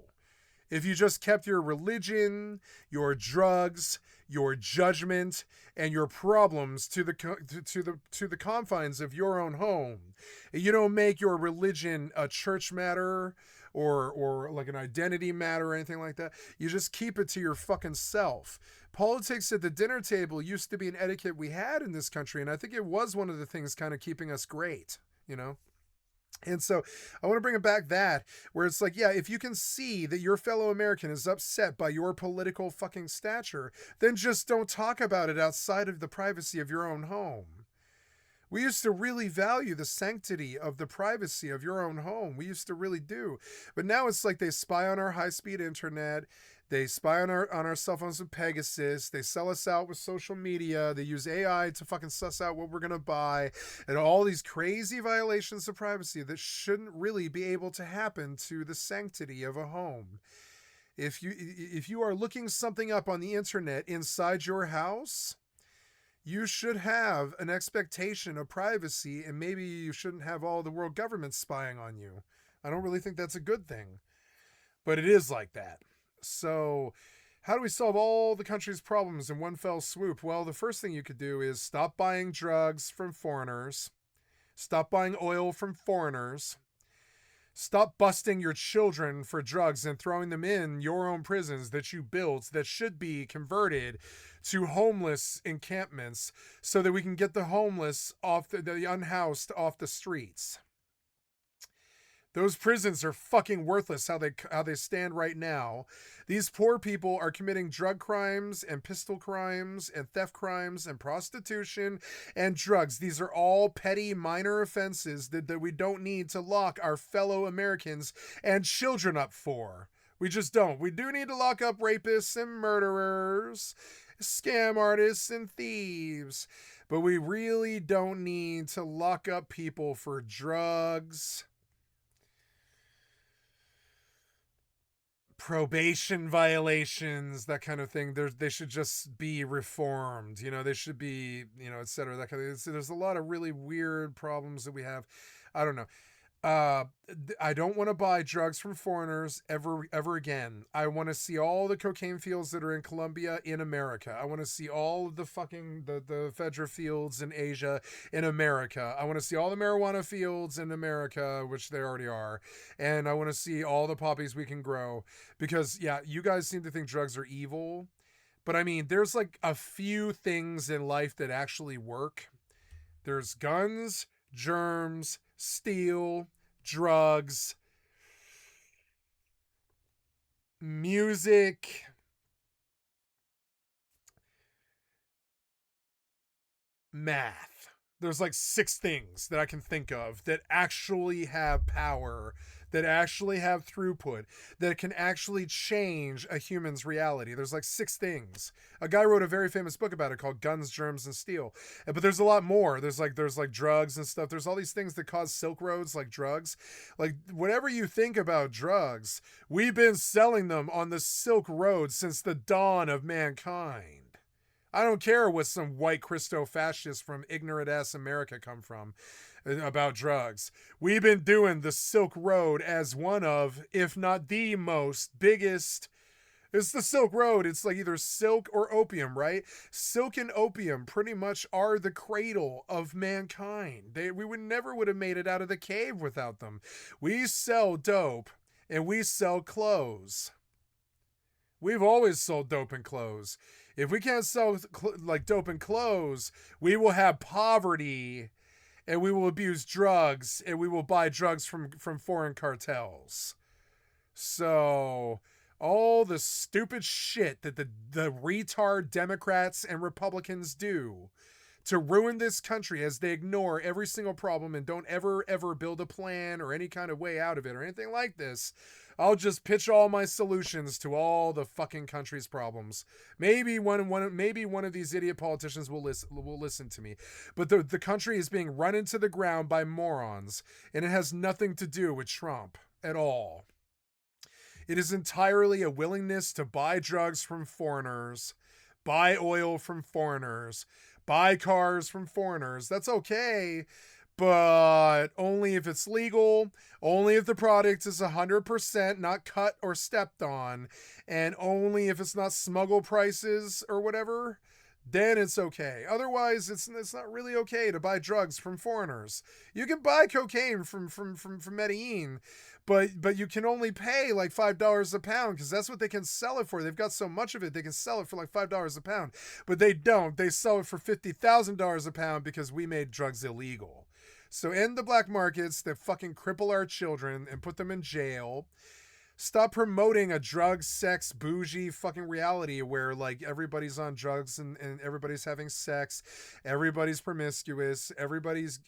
Speaker 1: If you just kept your religion, your drugs, your judgment, and your problems to the confines of your own home, you don't make your religion a church matter or like an identity matter or anything like that. You just keep it to your fucking self. Politics at the dinner table used to be an etiquette we had in this country, and I think it was one of the things kind of keeping us great, And so I want to bring it back where it's like, yeah, if you can see that your fellow American is upset by your political fucking stature, then just don't talk about it outside of the privacy of your own home. We used to really value the sanctity of the privacy of your own home. We used to really do. But now it's like they spy on our high-speed internet. They spy on our cell phones with Pegasus. They sell us out with social media. They use AI to fucking suss out what we're going to buy. And all these crazy violations of privacy that shouldn't really be able to happen to the sanctity of a home. If you are looking something up on the internet inside your house, you should have an expectation of privacy, and maybe you shouldn't have all the world government spying on you. I don't really think that's a good thing, but it is like that. So how do we solve all the country's problems in one fell swoop? Well, the first thing you could do is stop buying drugs from foreigners. Stop buying oil from foreigners. Stop busting your children for drugs and throwing them in your own prisons that you built that should be converted to homeless encampments so that we can get the homeless off the unhoused off the streets. Those prisons are fucking worthless how they stand right now. These poor people are committing drug crimes and pistol crimes and theft crimes and prostitution and drugs. These are all petty minor offenses that we don't need to lock our fellow Americans and children up for. We just don't. We do need to lock up rapists and murderers, scam artists and thieves. But we really don't need to lock up people for drugs, probation violations, that kind of thing. They should just be reformed. They should be, etc. That kind of. There's a lot of really weird problems that we have. I don't know. I don't want to buy drugs from foreigners ever again. I want to see all the cocaine fields that are in Colombia in America. I want to see all of the fucking the ephedra fields in Asia in America. I want to see all the marijuana fields in America, which they already are. And I want to see all the poppies we can grow, because yeah, you guys seem to think drugs are evil, but I mean, there's like a few things in life that actually work. There's guns, germs, steel, drugs, music, math. There's like 6 things that I can think of that actually have power, that actually have throughput, that can actually change a human's reality. There's like 6 things. A guy wrote a very famous book about it called Guns, Germs, and Steel. But there's a lot more. There's like drugs and stuff. There's all these things that cause Silk Roads, like drugs. Like whatever you think about drugs, we've been selling them on the Silk Road since the dawn of mankind. I don't care what some white Christo fascists from ignorant ass America come from about drugs. We've been doing the Silk Road as one of, if not the most biggest. It's the Silk Road. It's like either silk or opium, right? Silk and opium pretty much are the cradle of mankind. We would never would have made it out of the cave without them. We sell dope and we sell clothes. We've always sold dope and clothes. If we can't sell like dope and clothes, we will have poverty, and we will abuse drugs, and we will buy drugs from foreign cartels. So all the stupid shit that the retard Democrats and Republicans do to ruin this country as they ignore every single problem and don't ever build a plan or any kind of way out of it or anything like this, I'll just pitch all my solutions to all the fucking country's problems. Maybe one of these idiot politicians will listen to me. But the country is being run into the ground by morons, and it has nothing to do with Trump at all. It is entirely a willingness to buy drugs from foreigners, buy oil from foreigners, buy cars from foreigners. That's okay, but only if it's legal, only if the product is 100% not cut or stepped on, and only if it's not smuggle prices or whatever, then it's okay. Otherwise, it's not really okay to buy drugs from foreigners. You can buy cocaine from Medellin, but you can only pay like $5 a pound because that's what they can sell it for. They've got so much of it, they can sell it for like $5 a pound. But they don't. They sell it for $50,000 a pound because we made drugs illegal. So end the black markets that fucking cripple our children and put them in jail. Stop promoting a drug, sex, bougie fucking reality where like everybody's on drugs and everybody's having sex, everybody's promiscuous, everybody's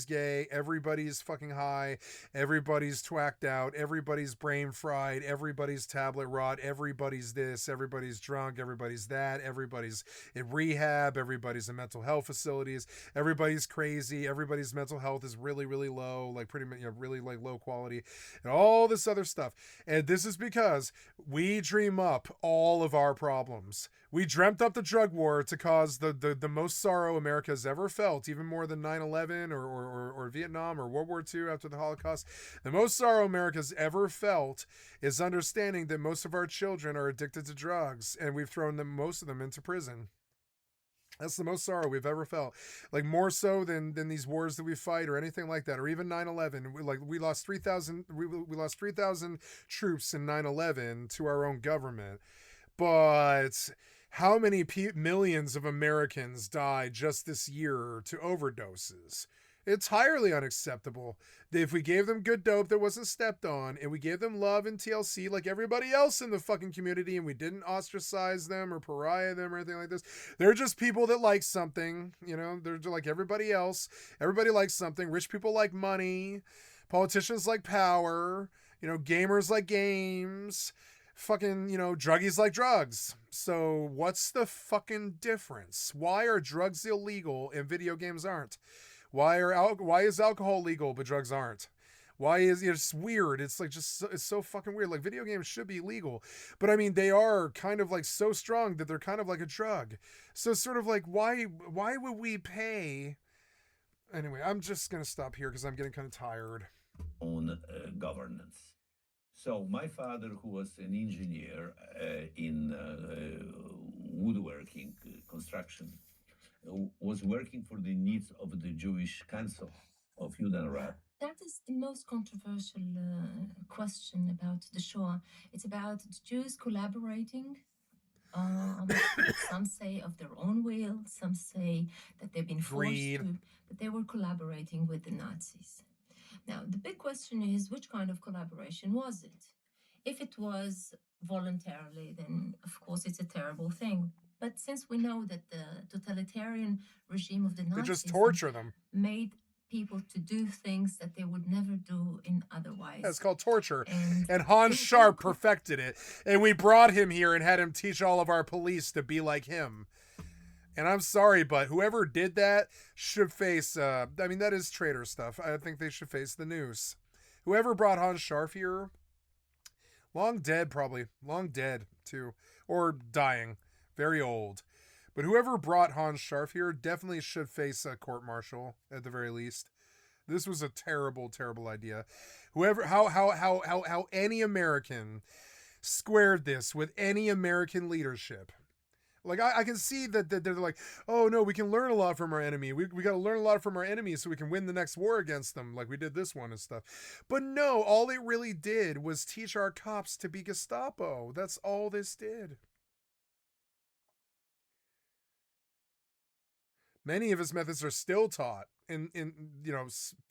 Speaker 1: gay, everybody's fucking high, everybody's twacked out, everybody's brain fried, everybody's tablet rot, everybody's this, everybody's drunk, everybody's that, everybody's in rehab, everybody's in mental health facilities, everybody's crazy, everybody's mental health is really, really low, like pretty much, really like low quality, and all this other stuff. And this is because we dream up all of our problems. We dreamt up the drug war to cause the most sorrow America's ever felt, even more than 9/11 or Vietnam or World War II after the Holocaust. The most sorrow America's ever felt is understanding that most of our children are addicted to drugs, and we've thrown most of them into prison. That's the most sorrow we've ever felt. Like more so than these wars that we fight or anything like that, or even 9/11. We lost 3,000. We lost 3,000 troops in 9/11 to our own government. But how many millions of Americans died just this year to overdoses? Entirely unacceptable. If we gave them good dope that wasn't stepped on, and we gave them love and TLC like everybody else in the fucking community, and we didn't ostracize them or pariah them or anything like this, they're just people that like something, you know, they're like everybody else. Everybody likes something. Rich people like money. Politicians like power. You know, gamers like games. Fucking, you know, druggies like drugs. So what's the fucking difference? Why are drugs illegal and video games aren't? Why is alcohol legal but drugs aren't? Why is it's weird? It's like it's so fucking weird. Like video games should be legal, but I mean they are kind of like so strong that they're kind of like a drug. So sort of like why would we pay? Anyway, I'm just gonna stop here because I'm getting kind of tired.
Speaker 7: On governance. So my father, who was an engineer in woodworking construction, was working for the needs of the Jewish Council of Judenrat.
Speaker 8: That is the most controversial question about the Shoah. It's about the Jews collaborating. Some say of their own will, some say that they've been forced to, but they were collaborating with the Nazis. Now, the big question is, which kind of collaboration was it? If it was voluntarily, then of course it's a terrible thing. But since we know that the totalitarian regime of the
Speaker 1: They just
Speaker 8: Nazis
Speaker 1: torture them.
Speaker 8: made people to do things that they would never do in otherwise.
Speaker 1: That's called torture.
Speaker 8: And
Speaker 1: Hans Sharp
Speaker 8: include-
Speaker 1: perfected it. And we brought him here and had him teach all of our police to be like him. And I'm sorry, but whoever did that should face, I mean, that is traitor stuff. I think they should face the noose. Whoever brought Hans Sharp here, long dead probably. Long dead, too. Or dying. Very old. But whoever brought Hans Sharp here definitely should face a court-martial, at the very least. This was a terrible, terrible idea. Whoever, how any American squared this with any American leadership. Like, I can see that they're like, oh no, we can learn a lot from our enemy. We got to learn a lot from our enemies so we can win the next war against them, like we did this one and stuff. But no, all they really did was teach our cops to be Gestapo. That's all this did. Many of his methods are still taught in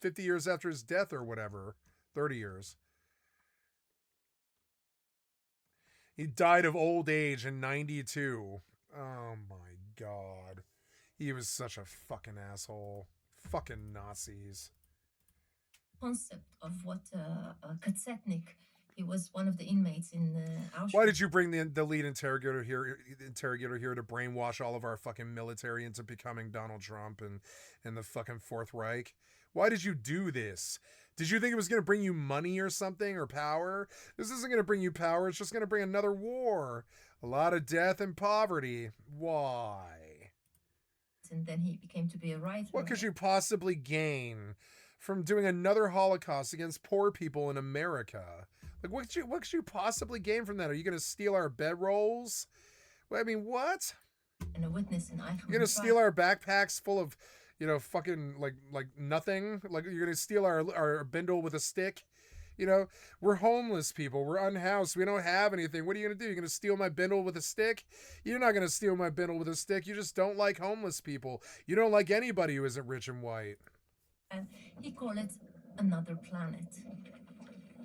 Speaker 1: 50 years after his death or whatever, 30 years. He died of old age in 92. Oh my God. He was such a fucking asshole. Fucking Nazis.
Speaker 8: Concept of what Kazetnik. He was one of the inmates in Auschwitz.
Speaker 1: Why did you bring the lead interrogator here to brainwash all of our fucking military into becoming Donald Trump and the fucking Fourth Reich? Why did you do this? Did you think it was going to bring you money or something or power? This isn't going to bring you power. It's just going to bring another war. A lot of death and poverty. Why?
Speaker 8: And then he became to be a writer.
Speaker 1: What could you possibly gain from doing another Holocaust against poor people in America? Like, what could you possibly gain from that? Are you going to steal our bedrolls? I mean, what?
Speaker 8: And a witness in Eichmann.
Speaker 1: You're going to steal our backpacks full of, fucking like nothing? Like, you're going to steal our bindle with a stick? We're homeless people. We're unhoused. We don't have anything. What are you going to do? You're going to steal my bindle with a stick? You're not going to steal my bindle with a stick. You just don't like homeless people. You don't like anybody who isn't rich and white.
Speaker 8: And he called it another planet.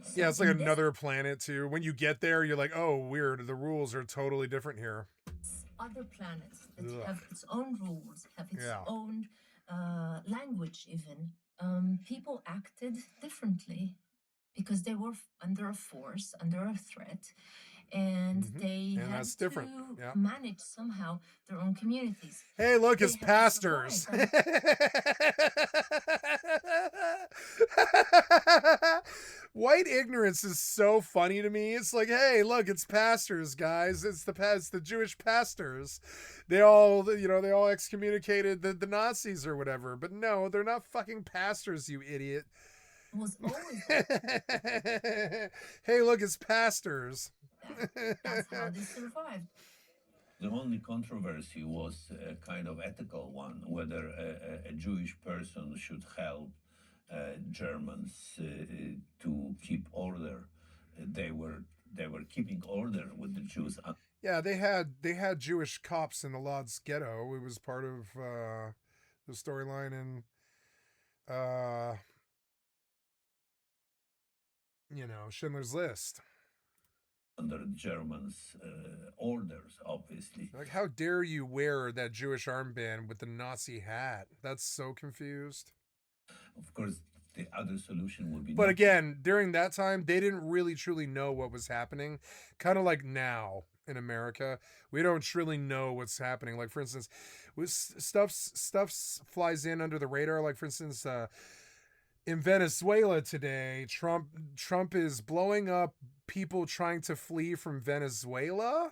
Speaker 8: So
Speaker 1: yeah, it's like another planet too. When you get there, you're like, oh, weird. The rules are totally different here.
Speaker 8: Other planets that have its own rules, have its own language even. People acted differently because they were under a force, under a threat, and they had to manage somehow their own communities.
Speaker 1: Hey, look, it's pastors. White ignorance is so funny to me. It's like, hey, look, it's pastors, guys. It's the Jewish pastors. They all excommunicated the Nazis or whatever. But no, they're not fucking pastors, you idiot.
Speaker 8: Was always
Speaker 1: hey, look, it's pastors.
Speaker 8: That's how they survived.
Speaker 7: The only controversy was a kind of ethical one, whether a Jewish person should help Germans to keep order. They were keeping order with the Jews.
Speaker 1: Yeah, they had Jewish cops in the Lodz ghetto. It was part of the storyline in Schindler's List.
Speaker 7: Under Germans' orders, obviously.
Speaker 1: Like, how dare you wear that Jewish armband with the Nazi hat? That's so confused.
Speaker 7: Of course, the other solution would be...
Speaker 1: But again, during that time, they didn't really truly know what was happening. Kind of like now in America. We don't truly know what's happening. Like, for instance, stuff flies in under the radar. Like, for instance... in Venezuela today, Trump is blowing up people trying to flee from Venezuela,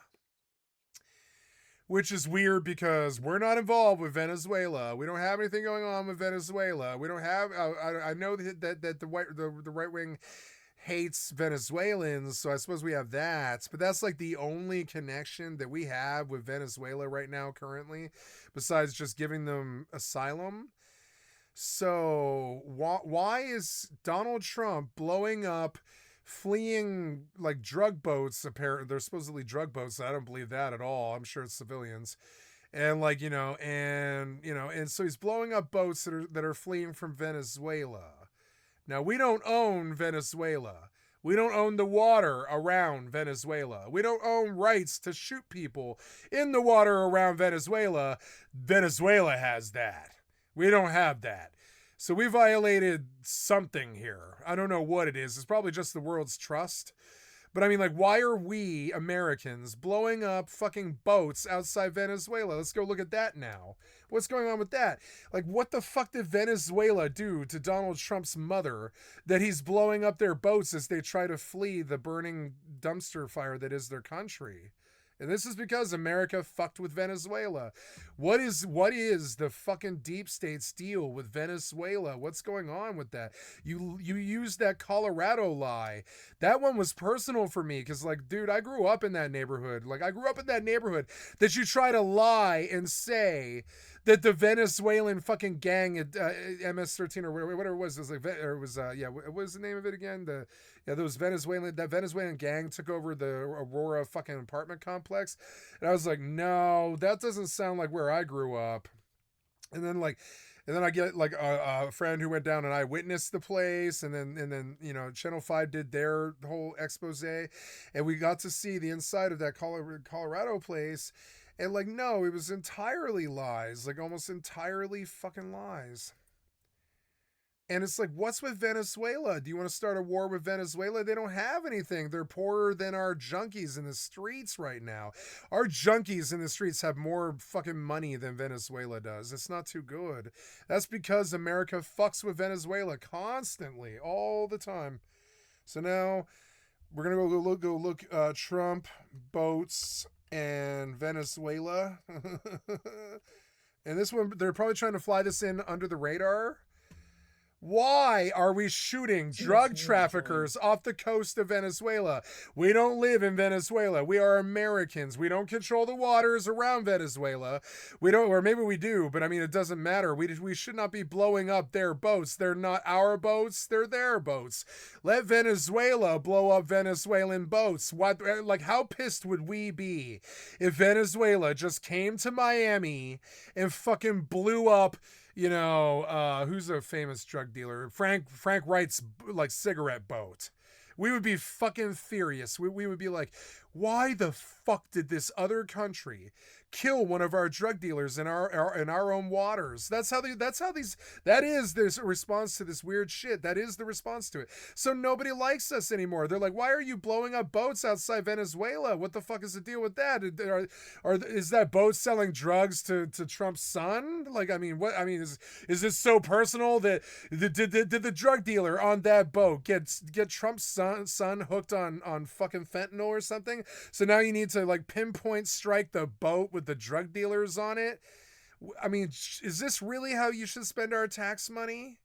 Speaker 1: which is weird because we're not involved with Venezuela. We don't have anything going on with Venezuela. We don't have. I know that the right wing hates Venezuelans, so I suppose we have that. But that's like the only connection that we have with Venezuela right now, currently, besides just giving them asylum. So why is Donald Trump blowing up, fleeing like drug boats? Apparently, they're supposedly drug boats. I don't believe that at all. I'm sure it's civilians, and and so he's blowing up boats that are fleeing from Venezuela. Now, we don't own Venezuela. We don't own the water around Venezuela. We don't own rights to shoot people in the water around Venezuela. Venezuela has that. We don't have that. So we violated something here. I don't know what it is. It's probably just the world's trust. But I mean, like, why are we Americans blowing up fucking boats outside Venezuela? Let's go look at that now. What's going on with that? Like, what the fuck did Venezuela do to Donald Trump's mother that he's blowing up their boats as they try to flee the burning dumpster fire that is their country? And this is because America fucked with Venezuela. What is the fucking deep state's deal with Venezuela? What's going on with that? You used that Colorado lie. That one was personal for me because, like, dude, I grew up in that neighborhood. Like, I grew up in that neighborhood that you try to lie and say that the Venezuelan fucking gang at MS-13 or whatever it was like, what was the name of it again? That Venezuelan gang took over the Aurora fucking apartment complex. And I was like, no, that doesn't sound like where I grew up. And then I get like a friend who went down and I witnessed the place, and then you know, Channel 5 did their whole expose, and we got to see the inside of that Colorado place. And like, no, it was entirely lies, like almost entirely fucking lies. And it's like, what's with Venezuela? Do you want to start a war with Venezuela? They don't have anything. They're poorer than our junkies in the streets right now. Our junkies in the streets have more fucking money than Venezuela does. It's not too good. That's because America fucks with Venezuela constantly, all the time. So now we're going to go look Trump, boats, and Venezuela. And this one, they're probably trying to fly this in under the radar. Why are we shooting drug traffickers off the coast of Venezuela? We don't live in Venezuela. We are Americans. We don't control the waters around Venezuela. We don't, or maybe we do, but I mean, it doesn't matter. We should not be blowing up their boats. They're not our boats. They're their boats. Let Venezuela blow up Venezuelan boats. What, like, how pissed would we be if Venezuela just came to Miami and fucking blew up, you know, who's a famous drug dealer? Frank Wright's, like, cigarette boat. We would be fucking furious. We would be like, why the fuck did this other country kill one of our drug dealers in our own waters? That is this response to this weird shit. That is the response to it. So nobody likes us anymore. They're like, why are you blowing up boats outside Venezuela? What the fuck is the deal with that? Is that boat selling drugs to Trump's son? Like, I mean, what? I mean, is this so personal that did the drug dealer on that boat get Trump's son hooked on fucking fentanyl or something? So now you need to, like, pinpoint strike the boat with the drug dealers on it. I mean, is this really how you should spend our tax money?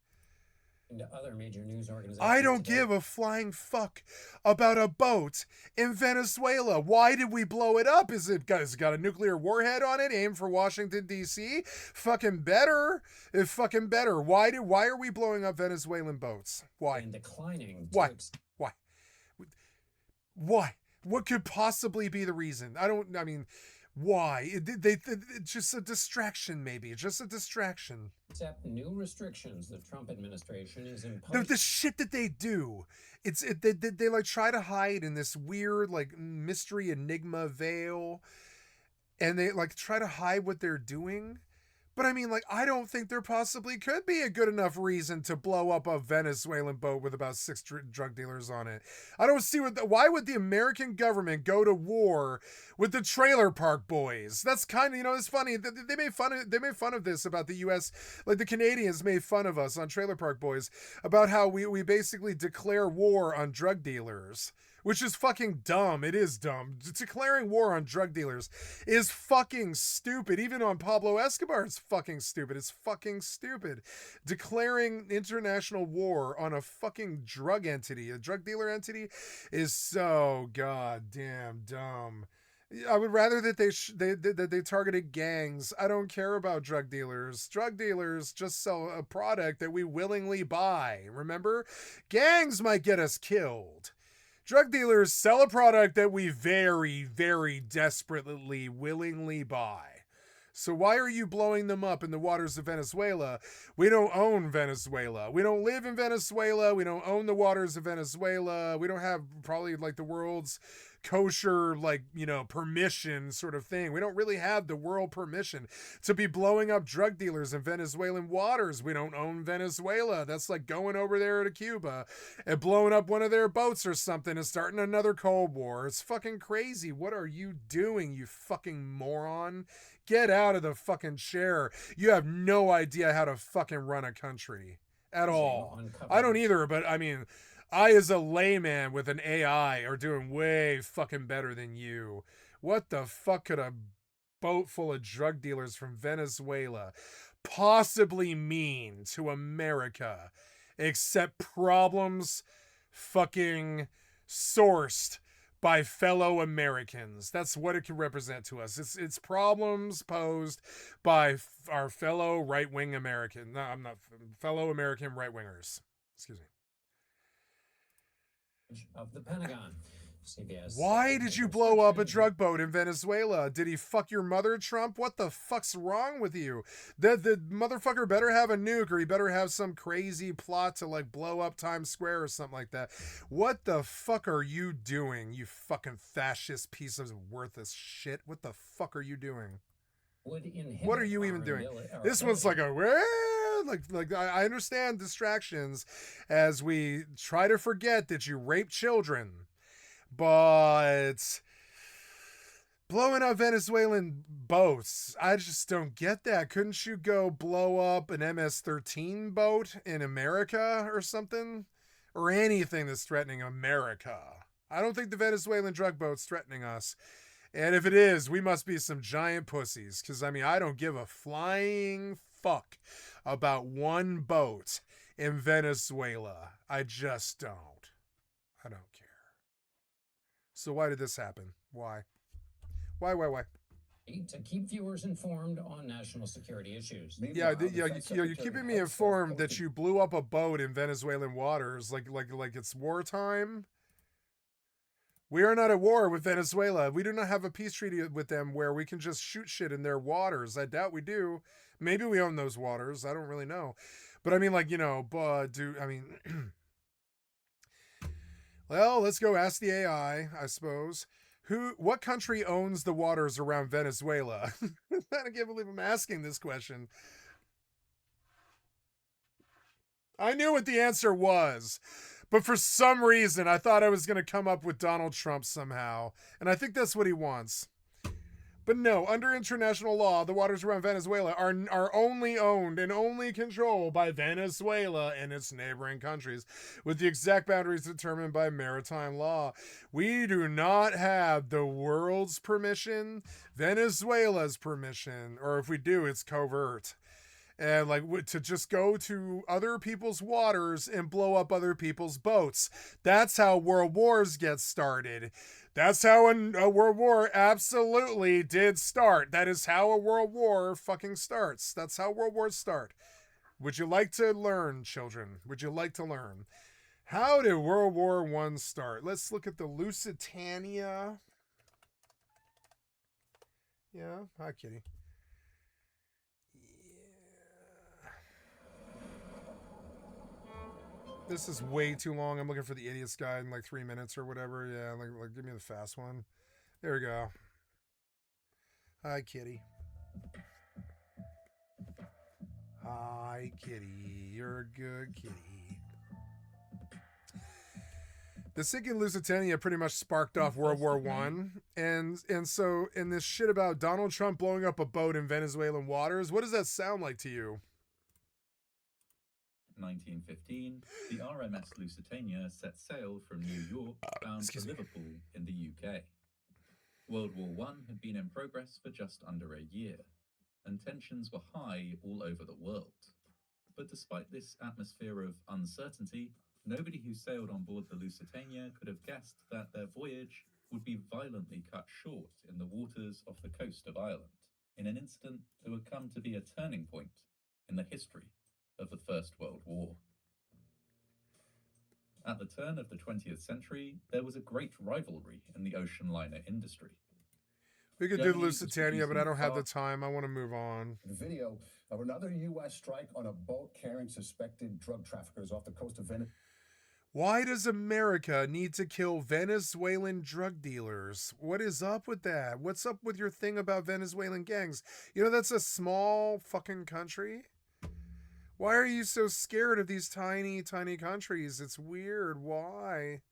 Speaker 9: To other major news organizations.
Speaker 1: I don't give a flying fuck about a boat in Venezuela. Why did we blow it up? Has it got a nuclear warhead on it aimed for Washington, D.C.? Fucking better. Fucking better. Why are we blowing up Venezuelan boats? Why?
Speaker 9: And declining.
Speaker 1: Why? Why? What could possibly be the reason? Why? It's just a distraction, maybe. Just a distraction.
Speaker 9: Accept new restrictions the Trump administration is imposing.
Speaker 1: The shit that they do, they like try to hide in this weird, like, mystery enigma veil, and they like try to hide what they're doing. But I mean, like, I don't think there possibly could be a good enough reason to blow up a Venezuelan boat with about 6 drug dealers on it. I don't see why would the American government go to war with the Trailer Park Boys? That's kind of, you know, it's funny. They made fun of this about the U.S. Like, the Canadians made fun of us on Trailer Park Boys about how we basically declare war on drug dealers. Which is fucking dumb. It is dumb. Declaring war on drug dealers is fucking stupid. Even on Pablo Escobar, it's fucking stupid. It's fucking stupid. Declaring international war on a fucking drug entity, a drug dealer entity, is so goddamn dumb. I would rather that they targeted gangs. I don't care about drug dealers. Drug dealers just sell a product that we willingly buy. Remember? Gangs might get us killed. Drug dealers sell a product that we very, very desperately, willingly buy. So why are you blowing them up in the waters of Venezuela? We don't own Venezuela. We don't live in Venezuela. We don't own the waters of Venezuela. We don't have probably like the world's kosher, like, you know, permission sort of thing. We don't really have the world permission to be blowing up drug dealers in Venezuelan waters. We don't own Venezuela. That's like going over there to Cuba and blowing up one of their boats or something and starting another Cold War. It's fucking crazy. What are you doing, you fucking moron? Get out of the fucking chair. You have no idea how to fucking run a country at all. I don't either, but I mean, I, as a layman with an AI, are doing way fucking better than you. What the fuck could a boat full of drug dealers from Venezuela possibly mean to America except problems fucking sourced by fellow Americans? That's what it can represent to us. It's problems posed by our fellow right-wing American. No, I'm not fellow American right-wingers. Excuse me.
Speaker 9: Of the Pentagon. CBS.
Speaker 1: Why did you blow up a drug boat in Venezuela? Did he fuck your mother, Trump? What the fuck's wrong with you? The motherfucker better have a nuke, or he better have some crazy plot to like blow up Times Square or something like that. What the fuck are you doing, you fucking fascist piece of worthless shit? What the fuck are you doing? What are you even doing? This one's like a like I understand distractions as we try to forget that you rape children, but blowing up Venezuelan boats, I just don't get that. Couldn't you go blow up an MS-13 boat in America or something? Or anything that's threatening America? I don't think the Venezuelan drug boat's threatening us. And if it is, we must be some giant pussies. Because, I mean, I don't give a flying fuck about one boat in Venezuela. I just don't. I don't care. So why did this happen? Why? Why?
Speaker 9: To keep viewers informed on national security issues.
Speaker 1: Yeah, you're keeping me informed that you blew up a boat in Venezuelan waters like it's wartime. We are not at war with Venezuela. We do not have a peace treaty with them where we can just shoot shit in their waters. I doubt we do. Maybe we own those waters. I don't really know. But I mean, like, you know, well, let's go ask the AI, I suppose. What country owns the waters around Venezuela? I can't believe I'm asking this question. I knew what the answer was, but for some reason, I thought I was going to come up with Donald Trump somehow. And I think that's what he wants. But no, under international law, the waters around Venezuela are only owned and only controlled by Venezuela and its neighboring countries, with the exact boundaries determined by maritime law. We do not have the world's permission, Venezuela's permission, or if we do, it's covert. And like to just go to other people's waters and blow up other people's boats. That's how world wars get started. That's how a world war absolutely did start. That is how a world war fucking starts. That's how world wars start. Would you like to learn, children? Would you like to learn? How did World War I start? Let's look at the Lusitania. Yeah, hi, kitty. This is way too long. I'm looking for the idiot's guide in like 3 minutes or whatever. Yeah, like give me the fast one. There we go. Hi, kitty. Hi, kitty. You're a good kitty. The sinking Lusitania pretty much sparked off World War One, and so in this shit about Donald Trump blowing up a boat in Venezuelan waters, what does that sound like to you?
Speaker 10: 1915, the RMS Lusitania set sail from New York bound for Liverpool in the UK. World War I had been in progress for just under a year, and tensions were high all over the world. But despite this atmosphere of uncertainty, nobody who sailed on board the Lusitania could have guessed that their voyage would be violently cut short in the waters off the coast of Ireland, in an incident that would come to be a turning point in the history of the First World War. At the turn of the 20th century, there was a great rivalry in the ocean liner industry.
Speaker 1: We could do Lusitania, but I don't have the time. I want to move on.
Speaker 11: The video of another U.S. strike on a boat carrying suspected drug traffickers off the coast of Venezuela.
Speaker 1: Why does America need to kill Venezuelan drug dealers? What is up with that? What's up with your thing about Venezuelan gangs? You know, that's a small fucking country. Why are you so scared of these tiny, tiny countries? It's weird. Why?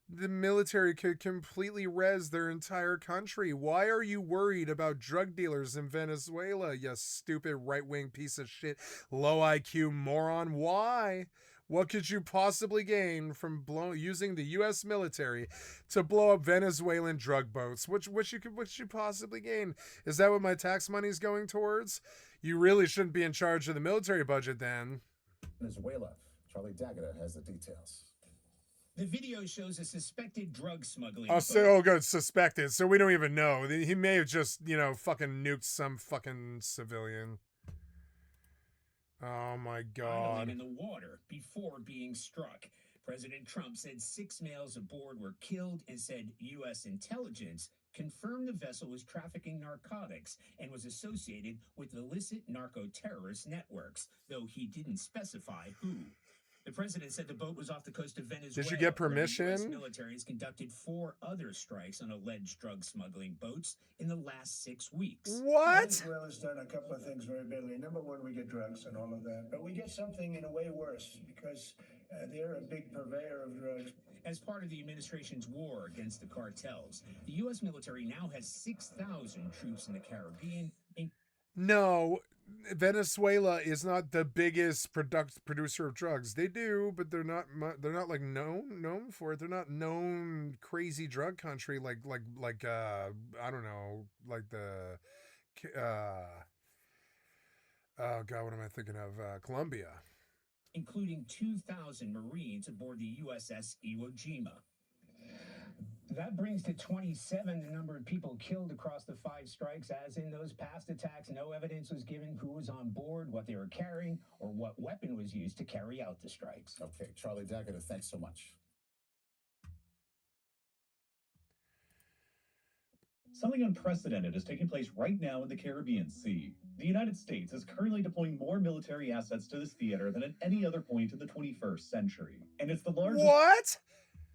Speaker 1: The military could completely res their entire country. Why are you worried about drug dealers in Venezuela, you stupid right-wing piece of shit, low IQ moron? Why? What could you possibly gain from using the U.S. military to blow up Venezuelan drug boats? What you possibly gain? Is that what my tax money is going towards? You really shouldn't be in charge of the military budget then.
Speaker 11: Venezuela. Charlie Daggett has the details.
Speaker 12: The video shows a suspected drug smuggling.
Speaker 1: Oh, good, suspected. So we don't even know. He may have just, fucking nuked some fucking civilian. Oh my God.
Speaker 12: In the water before being struck. President Trump said 6 males aboard were killed and said U.S. intelligence confirmed the vessel was trafficking narcotics and was associated with illicit narco-terrorist networks, though he didn't specify who. The president said the boat was off the coast of Venezuela.
Speaker 1: Did you get permission?
Speaker 12: The U.S. military has conducted 4 other strikes on alleged drug smuggling boats in the last 6 weeks.
Speaker 1: What?
Speaker 13: Venezuela's done a couple of things very badly. Number one, we get drugs and all of that. But we get something in a way worse because they're a big purveyor of drugs.
Speaker 12: As part of the administration's war against the cartels, the U.S. military now has 6,000 troops in the Caribbean.
Speaker 1: No, Venezuela is not the biggest producer of drugs. They do, but they're not like known for it. They're not known crazy drug country like I don't know, like the oh God, what am I thinking of? Colombia.
Speaker 12: Including 2,000 Marines aboard the USS Iwo Jima. That brings to 27 the number of people killed across the 5 strikes. As in those past attacks, no evidence was given who was on board, what they were carrying, or what weapon was used to carry out the strikes.
Speaker 11: Okay, Charlie Daggett, thanks so much.
Speaker 14: Something unprecedented is taking place right now in the Caribbean Sea. The United States is currently deploying more military assets to this theater than at any other point in the 21st century. And it's the largest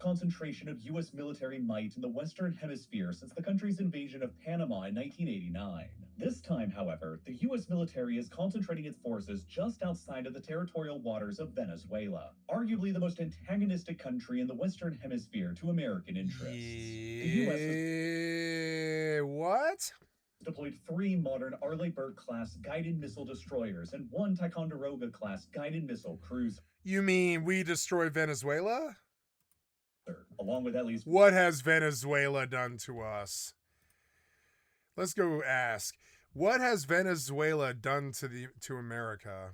Speaker 14: concentration of U.S. military might in the Western Hemisphere since the country's invasion of Panama in 1989. This time, however, the U.S. military is concentrating its forces just outside of the territorial waters of Venezuela, arguably the most antagonistic country in the Western Hemisphere to American interests. The U.S.
Speaker 1: What?
Speaker 14: Deployed 3 modern Arleigh-Burke-class guided missile destroyers and 1 Ticonderoga-class guided missile cruiser.
Speaker 1: You mean we destroyed Venezuela?
Speaker 14: Along with at least...
Speaker 1: What has Venezuela done to us? Let's go ask. What has Venezuela done to America?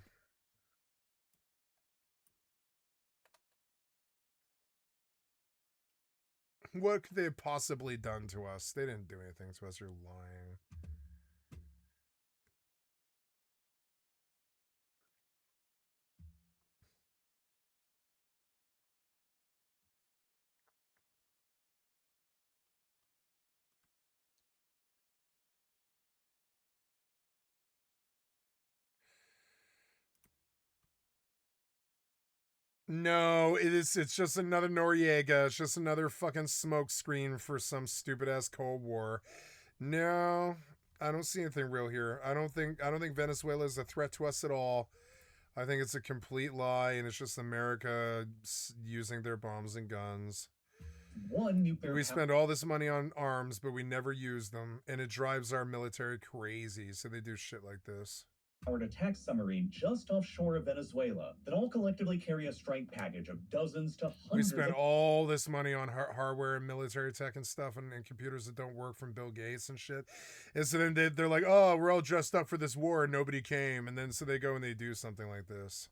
Speaker 1: What could they have possibly done to us? They didn't do anything to us. You're lying. No, it's just another Noriega. It's just another fucking smoke screen for some stupid ass Cold War. No, I don't see anything real here. I don't think Venezuela is a threat to us at all. I think it's a complete lie, and it's just America using their bombs and guns. We spend all this money on arms, but we never use them, and it drives our military crazy, so they do shit like this.
Speaker 14: Powered attack submarine just offshore of Venezuela that all collectively carry a strike package of dozens to hundreds.
Speaker 1: We spend all this money on hardware and military tech and stuff and computers that don't work from Bill Gates and shit. And so then they're like, oh, we're all dressed up for this war and nobody came. And then so they go and they do something like this.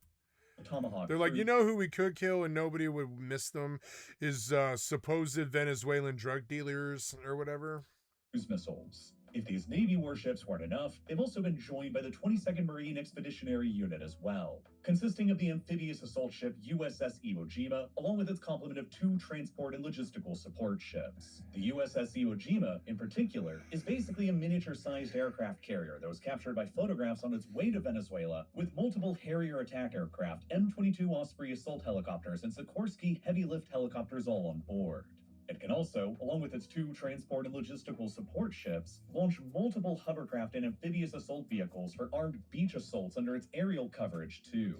Speaker 14: Tomahawk.
Speaker 1: They're like, you know who we could kill and nobody would miss them is supposed Venezuelan drug dealers or whatever.
Speaker 14: Cruise missiles. If these Navy warships weren't enough, they've also been joined by the 22nd Marine Expeditionary Unit as well, consisting of the amphibious assault ship USS Iwo Jima, along with its complement of 2 transport and logistical support ships. The USS Iwo Jima, in particular, is basically a miniature-sized aircraft carrier that was captured by photographs on its way to Venezuela, with multiple Harrier attack aircraft, M-22 Osprey assault helicopters, and Sikorsky heavy-lift helicopters all on board. It can also, along with its 2 transport and logistical support ships, launch multiple hovercraft and amphibious assault vehicles for armed beach assaults under its aerial coverage, too.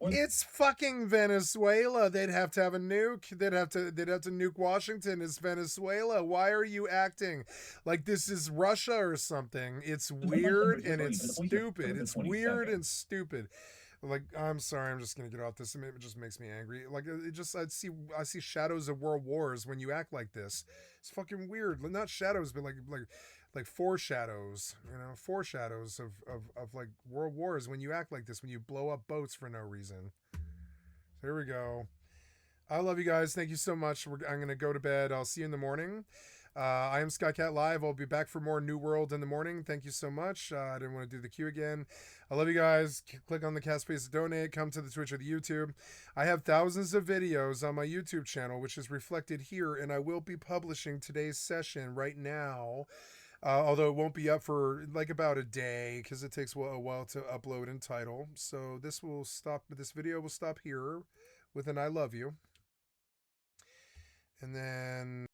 Speaker 1: It's fucking Venezuela. They'd have to have a nuke. They'd have to nuke Washington. It's Venezuela. Why are you acting like this is Russia or something? It's weird and it's stupid. It's weird and stupid. Like, I'm sorry, I'm just gonna get off this. It just makes me angry. Like, I see shadows of world wars when you act like this. It's fucking weird. Not shadows, but like foreshadows. You know, foreshadows of like world wars when you act like this. When you blow up boats for no reason. So here we go. I love you guys. Thank you so much. I'm gonna go to bed. I'll see you in the morning. I am Skycatlive. I'll be back for more New World in the morning. Thank you so much. I didn't want to do the queue again. I love you guys. Click on the cast space to donate. Come to the Twitch or the YouTube. I have thousands of videos on my YouTube channel, which is reflected here, and I will be publishing today's session right now. Although it won't be up for like about a day because it takes a while to upload and title. So this video will stop here with an I love you. And then